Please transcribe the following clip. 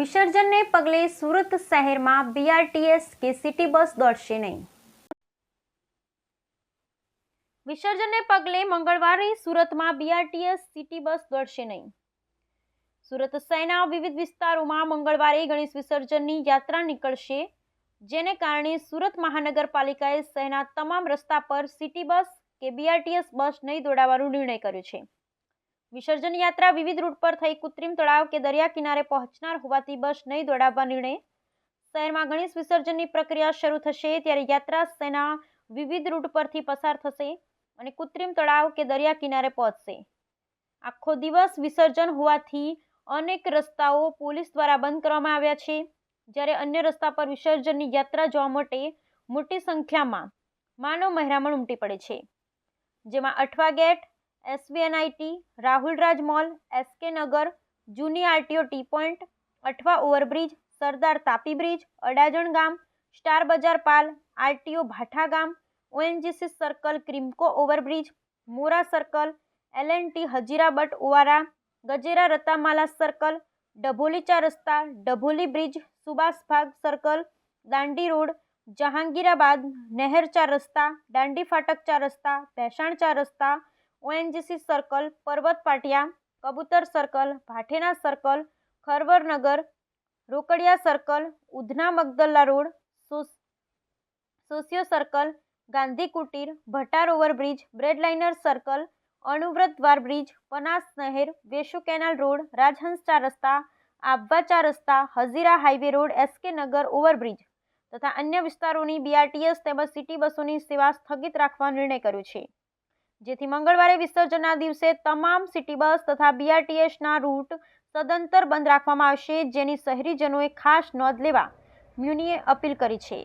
વિસર્જનને પગલે સુરત શહેરમાં બીઆરટીએસ કે સિટી બસ દોડશે નહીં। વિસર્જનને પગલે મંગળવારે સુરતમાં બીઆરટીએસ સિટી બસ દોડશે નહીં। સુરત શહેરના વિવિધ વિસ્તારોમાં મંગળવારે ગણેશ વિસર્જનની યાત્રા નીકળશે, જેને કારણે સુરત મહાનગરપાલિકાએ શહેરના તમામ રસ્તા પર સિટી બસ કે બીઆરટીએસ બસ નહીં દોડાવવાનો નિર્ણય કર્યો છે। વિસર્જન યાત્રા વિવિધ રૂટ પર થઈ કૃત્રિમ તળાવ કે દરિયા કિનારે પહોંચનાર હોવાથી બસ નહીં દોડાવવા નિર્ણય। શહેરમાં ગણેશ વિસર્જનની પ્રક્રિયા શરૂ થશે ત્યારે યાત્રા શહેરના વિવિધ રૂટ પરથી પસાર થશે અને કૃત્રિમ તળાવ કે દરિયા કિનારે પહોંચશે। આખો દિવસ વિસર્જન હોવાથી અનેક રસ્તાઓ પોલીસ દ્વારા બંધ કરવામાં આવ્યા છે, જ્યારે અન્ય રસ્તા પર વિસર્જનની યાત્રા જોવા માટે મોટી સંખ્યામાં માનવ મહેરામણ ઉમટી પડે છે, જેમાં Athwa gate, SVNIT, Rahul Raj mall, SK Nagar, જૂની RTO T point, Athwa overbridge, Sardar Tapi bridge, Adajan ગામ, સ્ટાર બજાર પાલ, આરટીઓ ભાઠા ગામ, ઓએનજીસી સર્કલ, ક્રિમકો overbridge, Mora circle, LNT Hazira બટ ઓવારા, ગજેરા રતામાલા સર્કલ, ડભોલી ચાર રસ્તા, ડભોલી બ્રિજ, સુભાષભાગ સર્કલ, દાંડી રોડ, જહાંગીરાબાદ, નહેર ચાર રસ્તા, દાંડી ફાટક ચાર રસ્તા, ભેસાણ ચાર રસ્તા, ONGC circle, Parvat Patiya, Kabutar circle, Bhathena circle, Kharvarnagar, Rokadiya circle, Udhna Magdalla road, socio circle, Gandhi Kutir, Bhatar overbridge, breadliner circle, Anuvrat Dwar bridge, પનાસ નહેર, વેસુ કેનાલ રોડ, રાજહંસ ચાર રસ્તા, આબવા ચાર રસ્તા, હજીરા હાઈવે રોડ, એસકે નગર ઓવરબ્રિજ તથા અન્ય વિસ્તારોની બીઆરટીએસ તેમજ સિટી બસોની સેવા સ્થગિત રાખવા નિર્ણય કર્યો છે, જેથી મંગળવારે વિસર્જનના દિવસે તમામ સિટી બસ તથા બીઆરટીએસના રૂટ સદંતર બંધ રાખવામાં આવશે, જેની શહેરીજનોએ ખાસ નોંધ લેવા મ્યુનિએ અપીલ કરી છે।